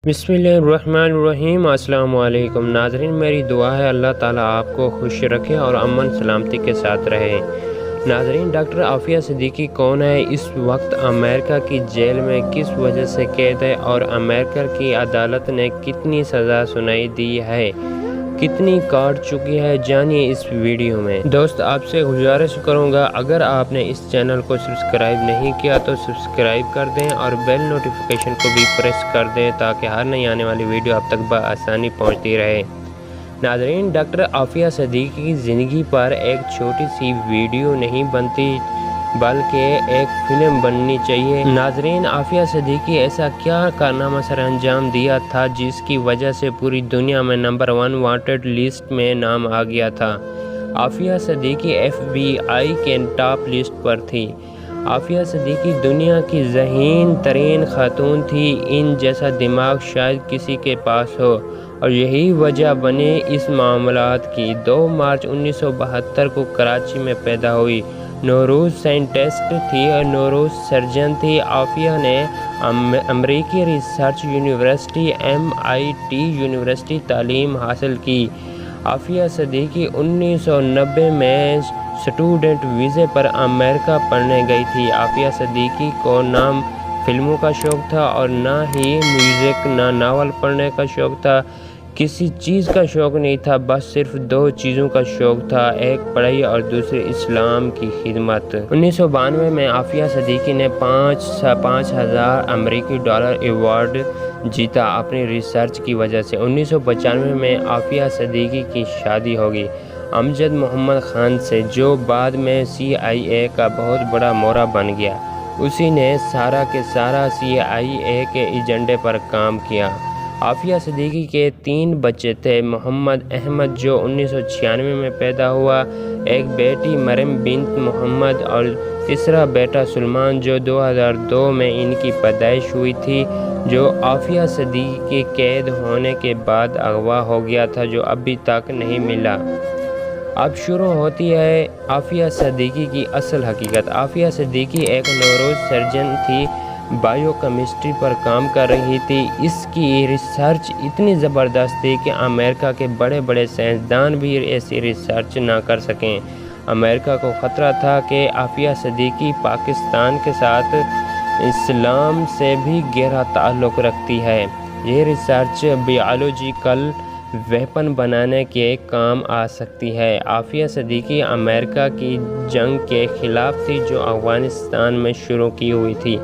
बिस्मिल्लाहिर्रहमानिर्रहीम। अस्सलाम वालेकुम नाज़रीन, मेरी दुआ है अल्लाह ताला आपको खुश रखे और अमन सलामती के साथ रहे। नाज़रीन, डॉक्टर आफिया सिद्दीकी कौन है? इस वक्त अमेरिका की जेल में किस वजह से कैद है और अमेरिका की अदालत ने कितनी सज़ा सुनाई दी है, कितनी काट चुकी है, जानिए इस वीडियो में। दोस्त, आपसे गुजारिश करूंगा, अगर आपने इस चैनल को सब्सक्राइब नहीं किया तो सब्सक्राइब कर दें और बेल नोटिफिकेशन को भी प्रेस कर दें ताकि हर नई आने वाली वीडियो आप तक बआसानी पहुंचती रहे। नाज़रीन, डॉक्टर आफिया सिद्दीकी की ज़िंदगी पर एक छोटी सी वीडियो नहीं बनती बल्कि एक फ़िल्म बननी चाहिए। नाज़रीन, आफिया सिद्दीकी ऐसा क्या कारनामा सर अंजाम दिया था जिसकी वजह से पूरी दुनिया में नंबर 1 वांटेड लिस्ट में नाम आ गया था। आफिया सिद्दीकी FBI के टॉप लिस्ट पर थी। आफिया सिद्दीकी दुनिया की ज़हीन तरीन खातून थी। इन जैसा दिमाग शायद किसी के पास हो और यही वजह बने इस मामलात की। 2 मार्च 1972 को कराची में पैदा हुई। नौरोज़ साइंटिस्ट थी और नौरोज़ सर्जन थी। आफिया ने अमरीकी रिसर्च यूनिवर्सिटी MIT यूनिवर्सिटी तालीम हासिल की। आफिया सिद्दीकी 1990 में स्टूडेंट वीज़े पर अमेरिका पढ़ने गई थी। आफिया सिद्दीकी को ना फिल्मों का शौक़ था और ना ही म्यूज़िक, ना नावल पढ़ने का शौक़ था। किसी चीज़ का शौक़ नहीं था, बस सिर्फ 2 चीज़ों का शौक़ था, एक पढ़ाई और दूसरी इस्लाम की खिदमत। 1992 में आफिया सिद्दीकी ने 5,000 अमेरिकी डॉलर अवार्ड जीता अपनी रिसर्च की वजह से। 1995 में आफिया सिद्दीकी की शादी होगी अमजद मोहम्मद खान से, जो बाद में CIA का बहुत बड़ा मोहरा बन गया। उसी ने सारा के सारा CIA के एजेंडे पर काम किया। आफिया सिद्दीकी के 3 बच्चे थे। मोहम्मद अहमद, जो 1996 में पैदा हुआ, एक बेटी मरियम बिन्त मोहम्मद और तीसरा बेटा सुलेमान, जो 2002 में इनकी पैदाइश हुई थी, जो आफिया सिद्दीकी के कैद होने के बाद अगवा हो गया था, जो अभी तक नहीं मिला। अब शुरू होती है आफिया सिद्दीकी की असल हकीकत। आफिया सिद्दीकी एक नौरोज़ सर्जन थी, बायोकेमिस्ट्री पर काम कर रही थी। इसकी रिसर्च इतनी ज़बरदस्त थी कि अमेरिका के बड़े बड़े साइंसदान भी ऐसी रिसर्च ना कर सकें। अमेरिका को ख़तरा था कि आफिया सिद्दीकी पाकिस्तान के साथ इस्लाम से भी गहरा ताल्लुक़ रखती है। ये रिसर्च बायोलॉजिकल वेपन बनाने के काम आ सकती है। आफिया सिद्दीकी अमेरिका की जंग के ख़िलाफ़ थी जो अफ़गानिस्तान में शुरू की हुई थी।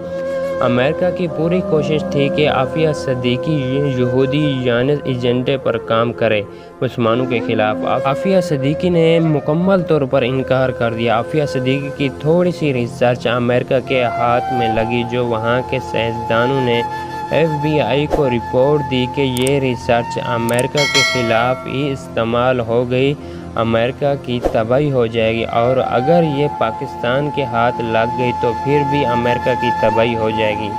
अमेरिका की पूरी कोशिश थी कि आफिया सिद्दीकी यहूदी ज़ायनिस्ट एजेंडे पर काम करे, मुसलमानों के ख़िलाफ़। आफिया सिद्दीकी ने मुकम्मल तौर पर इनकार कर दिया। आफिया सिद्दीकी की थोड़ी सी रिसर्च अमेरिका के हाथ में लगी, जो वहाँ के साइंसदानों ने FBI को रिपोर्ट दी कि ये रिसर्च अमेरिका के ख़िलाफ़ ही इस्तेमाल हो गई, अमेरिका की तबाही हो जाएगी, और अगर ये पाकिस्तान के हाथ लग गई तो फिर भी अमेरिका की तबाही हो जाएगी।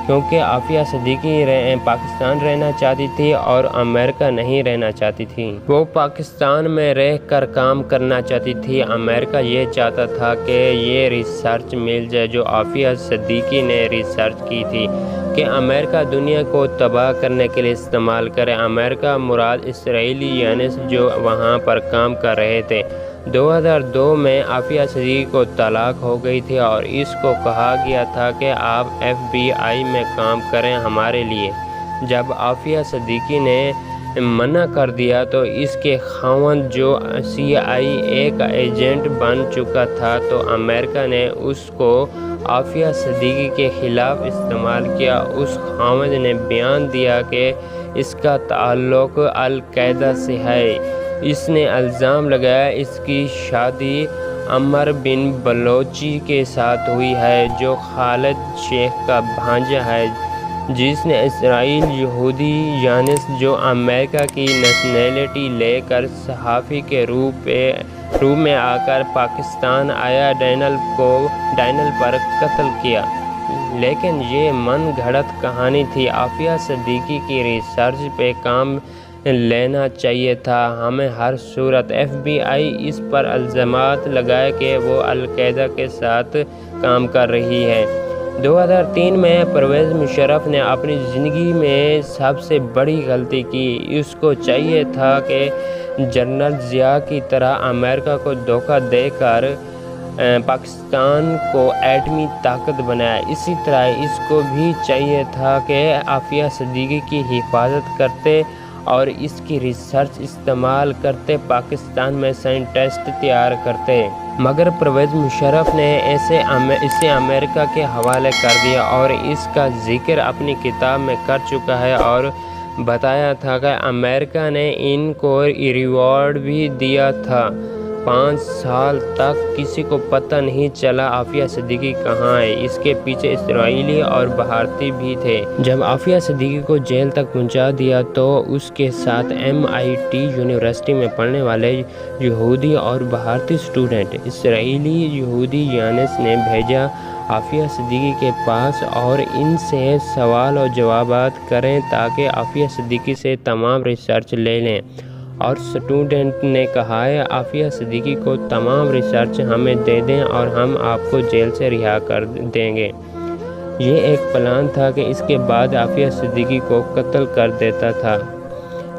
क्योंकि आफिया सिद्दीकी पाकिस्तान रहना चाहती थी और अमेरिका नहीं रहना चाहती थी। वो पाकिस्तान में रह कर काम करना चाहती थी। अमेरिका ये चाहता था कि ये रिसर्च मिल जाए जो आफिया सिद्दीकी ने रिसर्च की थी, कि अमेरिका दुनिया को तबाह करने के लिए इस्तेमाल करे। अमेरिका मुराद इसराइली ज़ायनिस्ट जो वहाँ पर काम कर रहे थे। 2002 में आफिया सिद्दीकी को तलाक हो गई थी और इसको कहा गया था कि आप FBI में काम करें हमारे लिए। जब आफिया सिद्दीकी ने मना कर दिया तो इसके खावंद, जो CIA का एजेंट बन चुका था, तो अमेरिका ने उसको आफिया सिद्दीकी के ख़िलाफ़ इस्तेमाल किया। उस खावंद ने बयान दिया कि इसका ताल्लुक़ अल-कायदा से है। इसने इल्ज़ाम लगाया इसकी शादी अमर बिन बलोची के साथ हुई है, जो खालिद शेख का भांजा है, जिसने इसराइल यहूदी ज़ायनिस्ट जो अमेरिका की नेशनैलिटी लेकर सहाफ़ी के रूप में आकर पाकिस्तान आया, डैनियल पर कत्ल किया। लेकिन ये मन घड़त कहानी थी। आफिया सिद्दीकी की रिसर्च पे काम लेना चाहिए था हमें हर सूरत। FBI इस पर इल्ज़ामात लगाए कि वो अल-कायदा के साथ काम कर रही है। 2003 میں پرویز مشرف نے اپنی زندگی میں سب سے بڑی غلطی کی۔ اس کو چاہیے تھا کہ جنرل ضیاء کی طرح امریکہ کو دھوکہ دے کر پاکستان کو ایٹمی طاقت بنائے۔ اسی طرح اس کو بھی چاہیے تھا کہ عافیہ صدیقی کی حفاظت کرتے اور اس کی ریسرچ استعمال کرتے پاکستان میں سائنٹسٹ تیار کرتے، مگر پرویز مشرف نے اسے امریکہ کے حوالے کر دیا اور اس کا ذکر اپنی کتاب میں کر چکا ہے اور بتایا تھا کہ امریکہ نے ان کو ریوارڈ بھی دیا تھا۔ 5 سال تک کسی کو پتہ نہیں چلا عافیہ صدیقی کہاں ہے۔ اس کے پیچھے اسرائیلی اور بھارتی بھی تھے۔ جب عافیہ صدیقی کو جیل تک پہنچا دیا تو اس کے ساتھ MIT یونیورسٹی میں پڑھنے والے یہودی اور بھارتی اسٹوڈنٹ اسرائیلی یہودی یانس نے بھیجا عافیہ صدیقی کے پاس اور ان سے سوال و جوابات کریں تاکہ عافیہ صدیقی سے تمام ریسرچ لے لیں، اور اسٹوڈنٹ نے کہا ہے عافیہ صدیقی کو تمام ریسرچ ہمیں دے دیں اور ہم آپ کو جیل سے رہا کر دیں گے۔ یہ ایک پلان تھا کہ اس کے بعد عافیہ صدیقی کو قتل کر دیتا تھا۔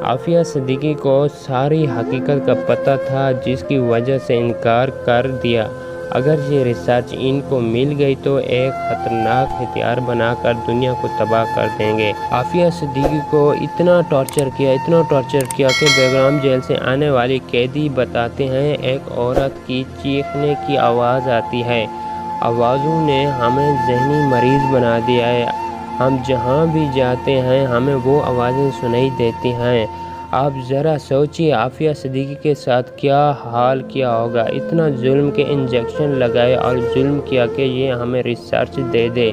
عافیہ صدیقی کو ساری حقیقت کا پتہ تھا جس کی وجہ سے انکار کر دیا۔ اگر یہ ریسرچ ان کو مل گئی تو ایک خطرناک ہتھیار بنا کر دنیا کو تباہ کر دیں گے۔ عافیہ صدیقی کو اتنا ٹارچر کیا کہ بیگم جیل سے آنے والی قیدی بتاتے ہیں ایک عورت کی چیخنے کی آواز آتی ہے۔ آوازوں نے ہمیں ذہنی مریض بنا دیا ہے، ہم جہاں بھی جاتے ہیں ہمیں وہ آوازیں سنائی دیتی ہیں۔ آپ ذرا سوچیے عافیہ صدیقی کے ساتھ کیا حال کیا ہوگا۔ اتنا ظلم کے انجیکشن لگائے اور ظلم کیا کہ یہ ہمیں ریسرچ دے دے۔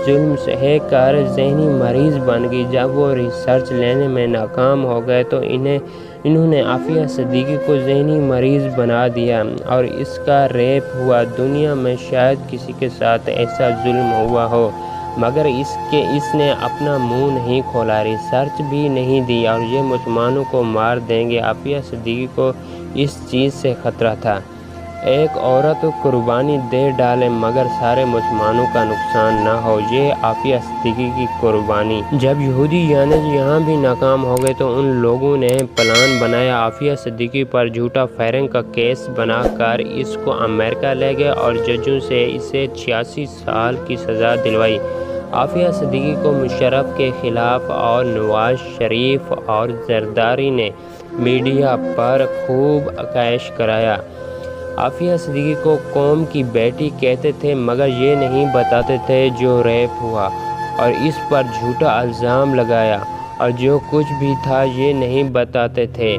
ظلم سہے کر ذہنی مریض بن گئی۔ جب وہ ریسرچ لینے میں ناکام ہو گئے تو انہوں نے عافیہ صدیقی کو ذہنی مریض بنا دیا اور اس کا ریپ ہوا۔ دنیا میں شاید کسی کے ساتھ ایسا ظلم ہوا ہو، مگر اس نے اپنا منہ نہیں کھولا، ریسرچ بھی نہیں دی، اور یہ مسلمانوں کو مار دیں گے۔ عافیہ صدیقی کو اس چیز سے خطرہ تھا، ایک عورت قربانی دے ڈالے مگر سارے مسلمانوں کا نقصان نہ ہو۔ یہ عافیہ صدیقی کی قربانی۔ جب یہودی یانس یہاں بھی ناکام ہو گئے تو ان لوگوں نے پلان بنایا، عافیہ صدیقی پر جھوٹا فائرنگ کا کیس بنا کر اس کو امریکہ لے گئے اور ججوں سے اسے 86 سال کی سزا دلوائی۔ عافیہ صدیقی کو مشرف کے خلاف اور نواز شریف اور زرداری نے میڈیا پر خوب عکاس کرایا۔ عافیہ صدیقی کو قوم کی بیٹی کہتے تھے مگر یہ نہیں بتاتے تھے جو ریپ ہوا، اور اس پر جھوٹا الزام لگایا، اور جو کچھ بھی تھا یہ نہیں بتاتے تھے۔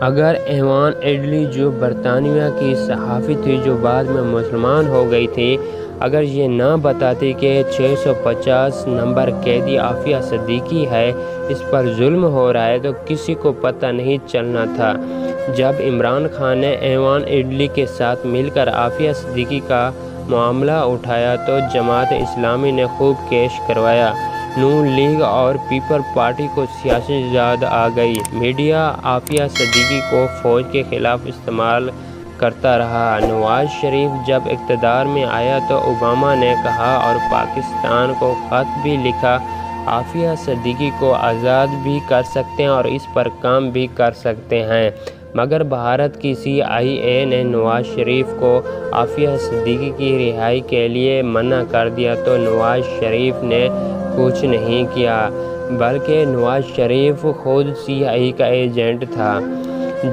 اگر ایوان ایڈلی جو برطانیہ کی صحافی تھی جو بعد میں مسلمان ہو گئی تھی، اگر یہ نہ بتاتی کہ 650 نمبر قیدی عافیہ صدیقی ہے، اس پر ظلم ہو رہا ہے، تو کسی کو پتہ نہیں چلنا تھا۔ جب عمران خان نے ایوان ایڈلی کے ساتھ مل کر عافیہ صدیقی کا معاملہ اٹھایا تو جماعت اسلامی نے خوب کیش کروایا۔ نون لیگ اور پیپل پارٹی کو سیاسی یاد آ گئی۔ میڈیا عافیہ صدیقی کو فوج کے خلاف استعمال کرتا رہا۔ نواز شریف جب اقتدار میں آیا تو اوباما نے کہا اور پاکستان کو خط بھی لکھا، عافیہ صدیقی کو آزاد بھی کر سکتے ہیں اور اس پر کام بھی کر سکتے ہیں، مگر بھارت کی CIA نے نواز شریف کو عافیہ صدیقی کی رہائی کے لیے منع کر دیا تو نواز شریف نے کچھ نہیں کیا، بلکہ نواز شریف خود CIA کا ایجنٹ تھا۔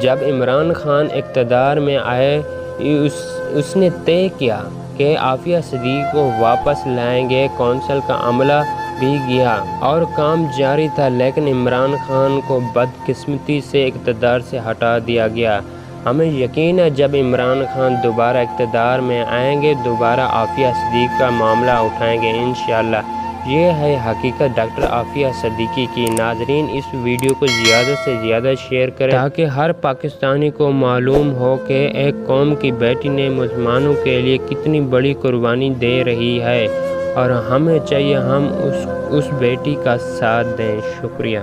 جب عمران خان اقتدار میں آئے اس نے طے کیا کہ عافیہ صدیقی کو واپس لائیں گے۔ کونسل کا عملہ بھی گیا اور کام جاری تھا، لیکن عمران خان کو بدقسمتی سے اقتدار سے ہٹا دیا گیا۔ ہمیں یقین ہے جب عمران خان دوبارہ اقتدار میں آئیں گے دوبارہ عافیہ صدیقی کا معاملہ اٹھائیں گے انشاءاللہ۔ یہ ہے حقیقت ڈاکٹر عافیہ صدیقی کی۔ ناظرین اس ویڈیو کو زیادہ سے زیادہ شیئر کریں تاکہ ہر پاکستانی کو معلوم ہو کہ ایک قوم کی بیٹی نے مسلمانوں کے لیے کتنی بڑی قربانی دے رہی ہے، اور ہمیں چاہیے ہم اس بیٹی کا ساتھ دیں۔ شکریہ۔